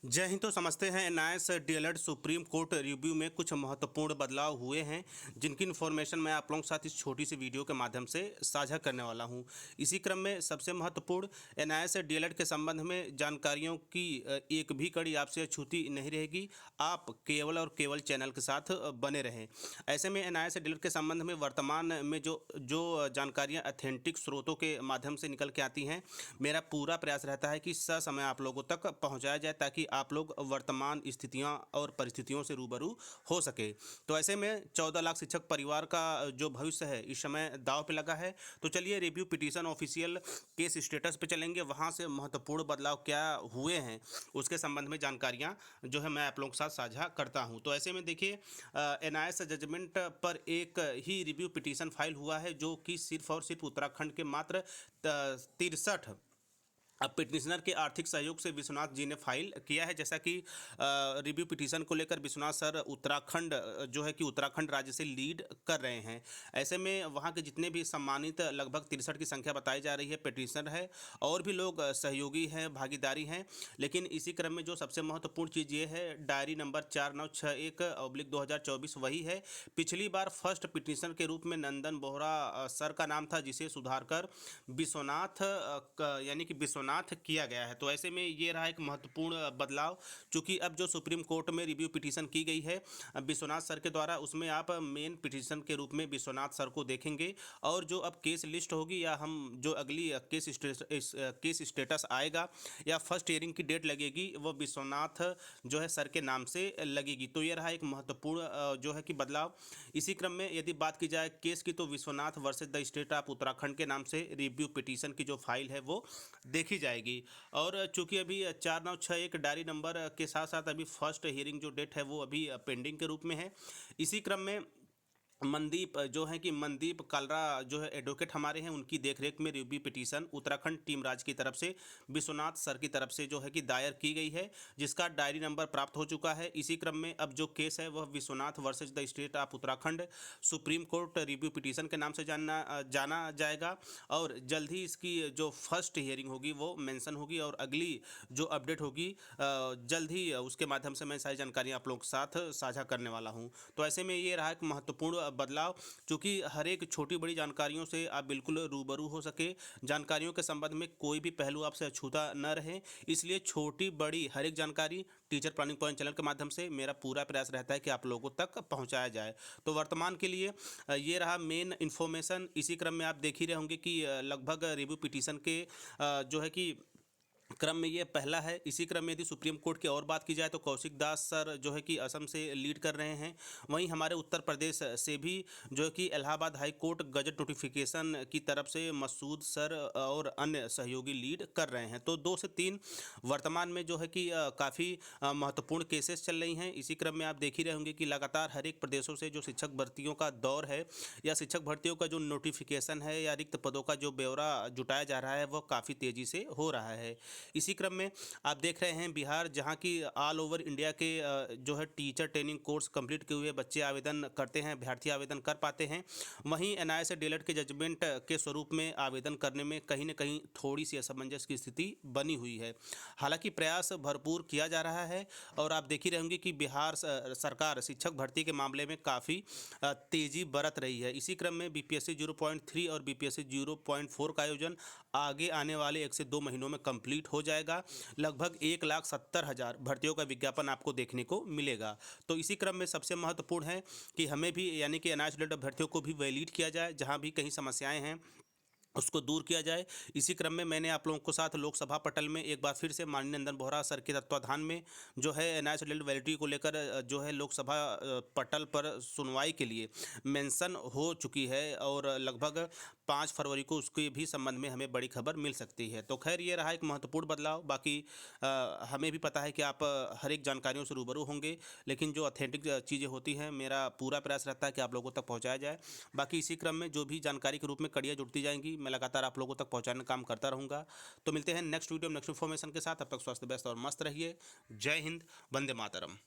जय हिंद। तो समझते हैं NIS DElEd supreme court review में कुछ महत्वपूर्ण बदलाव हुए हैं, जिनकी इन्फॉर्मेशन मैं आप लोगों के साथ इस छोटी सी वीडियो के माध्यम से साझा करने वाला हूं। इसी क्रम में सबसे महत्वपूर्ण एनआईएस डीएलएड के संबंध में जानकारियों की एक भी कड़ी आपसे छूती नहीं रहेगी। आप केवल और केवल चैनल के साथ बने रहें। ऐसे में एनआईएस डीएलएड के संबंध में वर्तमान में जो जो जानकारियाँ अथेंटिक स्रोतों के माध्यम से निकल के आती हैं, मेरा पूरा प्रयास रहता है कि ससमय आप लोगों तक पहुँचाया जाए, ताकि आप लोग वर्तमान स्थितियां और परिस्थितियों से रूबरू हो सके। तो ऐसे में 14 लाख शिक्षक परिवार का जो भविष्य है इस समय दांव पे लगा है। तो चलिए review petition official case status पे चलेंगे, वहां से महत्वपूर्ण बदलाव क्या हुए हैं उसके संबंध में जानकारियां जो है मैं आप लोगों के साथ साझा करता हूं। तो ऐसे में देखिए, एनआईएस जजमेंट पर एक ही रिव्यू पिटीशन फाइल हुआ है, जो कि सिर्फ और सिर्फ उत्तराखंड के मात्र 63 अब पिटिशनर के आर्थिक सहयोग से विश्वनाथ जी ने फाइल किया है। जैसा कि रिव्यू पिटीशन को लेकर विश्वनाथ सर उत्तराखंड जो है कि उत्तराखंड राज्य से लीड कर रहे हैं। ऐसे में वहाँ के जितने भी सम्मानित लगभग 63 की संख्या बताई जा रही है पिटिशनर है, और भी लोग सहयोगी हैं, भागीदारी हैं। लेकिन इसी क्रम में जो सबसे महत्वपूर्ण चीज़ ये है, डायरी नंबर 4961/2024 वही है। पिछली बार फर्स्ट पिटिशनर के रूप में नंदन बोहरा सर का नाम था, जिसे सुधार कर विश्वनाथ यानी कि विश्वनाथ किया गया है। तो ऐसे में ये रहा एक महत्वपूर्ण बदलाव, चूंकि अब जो सुप्रीम कोर्ट में रिव्यू पिटीशन की गई है विश्वनाथ सर के द्वारा, उसमें आप मेन पिटीशन के रूप में विश्वनाथ सर को देखेंगे। और जो अब केस लिस्ट होगी, या हम जो अगली केस स्टेटस आएगा या फर्स्ट हियरिंग की डेट लगेगी, वो विश्वनाथ जो है सर के नाम से लगेगी। तो ये रहा एक महत्वपूर्ण जो है कि बदलाव। इसी क्रम में यदि बात की जाए केस की, तो Vishwanath versus the state of Uttarakhand के नाम से रिव्यू पिटीशन की जो फाइल है वो देखी जाएगी। और चूंकि अभी 4961 डायरी नंबर के साथ साथ अभी फर्स्ट हियरिंग जो डेट है वो अभी पेंडिंग के रूप में है। इसी क्रम में मनदीप जो है कि मनदीप कालरा जो है एडवोकेट हमारे हैं, उनकी देखरेख में रिव्यू पिटीशन उत्तराखंड टीम राज की तरफ से विश्वनाथ सर की तरफ से जो है कि दायर की गई है, जिसका डायरी नंबर प्राप्त हो चुका है। इसी क्रम में अब जो केस है वह Vishwanath versus the state of Uttarakhand supreme court review petition के नाम से जाना जाएगा। और जल्द ही इसकी जो फर्स्ट हियरिंग होगी वो मेंशन होगी, और अगली जो अपडेट होगी जल्द ही उसके माध्यम से मैं सारी जानकारियाँ आप लोगों के साथ साझा करने वाला हूँ। तो ऐसे में ये रहा एक महत्वपूर्ण बदलाव, चूंकि हर एक छोटी बड़ी जानकारियों से आप बिल्कुल रूबरू हो सके, जानकारियों के संबंध में कोई भी पहलू आपसे अछूता न रहे, इसलिए छोटी बड़ी हर एक जानकारी टीचर प्लानिंग पॉइंट चैनल के माध्यम से मेरा पूरा प्रयास रहता है कि आप लोगों तक पहुंचाया जाए। तो वर्तमान के लिए ये रहा मेन इन्फॉर्मेशन। इसी क्रम में आप देख ही रहे होंगे कि लगभग रिव्यू पिटीशन के जो है कि क्रम में ये पहला है। इसी क्रम में यदि सुप्रीम कोर्ट की और बात की जाए, तो कौशिक दास सर जो है कि असम से लीड कर रहे हैं। वहीं हमारे उत्तर प्रदेश से भी जो है कि Allahabad high court gazette notification की तरफ से मसूद सर और अन्य सहयोगी लीड कर रहे हैं। तो 2 से 3 वर्तमान में जो है कि काफ़ी महत्वपूर्ण केसेस चल रही हैं। इसी क्रम में आप देख ही रहे होंगे कि लगातार हर एक प्रदेशों से जो शिक्षक भर्तियों का दौर है, या शिक्षक भर्तियों का जो नोटिफिकेशन है, या रिक्त पदों का जो ब्यौरा जुटाया जा रहा है, वह काफ़ी तेज़ी से हो रहा है। इसी क्रम में आप देख रहे हैं बिहार, जहां की ऑल ओवर इंडिया के जो है टीचर ट्रेनिंग कोर्स कंप्लीट किए हुए बच्चे आवेदन करते हैं, अभ्यर्थी आवेदन कर पाते हैं। वहीं एनआईएस डीएलएड के जजमेंट के स्वरूप में आवेदन करने में कहीं न कहीं थोड़ी सी असमंजस की स्थिति बनी हुई है। हालांकि प्रयास भरपूर किया जा रहा है, और आप देख ही रहेंगे कि बिहार सरकार शिक्षक भर्ती के मामले में काफ़ी तेज़ी बरत रही है। इसी क्रम में बीपीएससी 0.3 और बीपीएससी 0.4 का आयोजन आगे आने वाले 1 से 2 महीनों में कंप्लीट हो जाएगा। लगभग 1,70,000 भर्तियों का विज्ञापन आपको देखने को मिलेगा। तो इसी क्रम में सबसे महत्वपूर्ण है कि हमें भी यानी कि एनआईएस डीएलएड अभ्यर्थियों को भी वैलिड किया जाए, जहां भी कहीं समस्याएं हैं उसको दूर किया जाए। इसी क्रम में मैंने आप लोगों को साथ लोकसभा पटल में एक बार फिर से माननीय नंदन बोहरा सर के तत्वाधान में जो है एनआईएस डीएलएड वैलिडिटी को लेकर जो है लोकसभा पटल पर सुनवाई के लिए मेंशन हो चुकी है, और लगभग 5 फरवरी को उसके भी संबंध में हमें बड़ी खबर मिल सकती है। तो खैर ये रहा एक महत्वपूर्ण बदलाव। बाकी हमें भी पता है कि आप हर एक जानकारियों से रूबरू होंगे, लेकिन जो ऑथेंटिक चीज़ें होती हैं मेरा पूरा प्रयास रहता है कि आप लोगों तक पहुँचाया जाए। बाकी इसी क्रम में जो भी जानकारी के रूप में कड़ियाँ जुड़ती जाएंगी, मैं लगातार आप लोगों तक पहुंचाने का काम करता रहूंगा। तो मिलते हैं नेक्स्ट वीडियो नेक्स्ट इन्फॉर्मेशन के साथ। तब तक स्वस्थ व्यस्त और मस्त रहिए। जय हिंद, वंदे मातरम।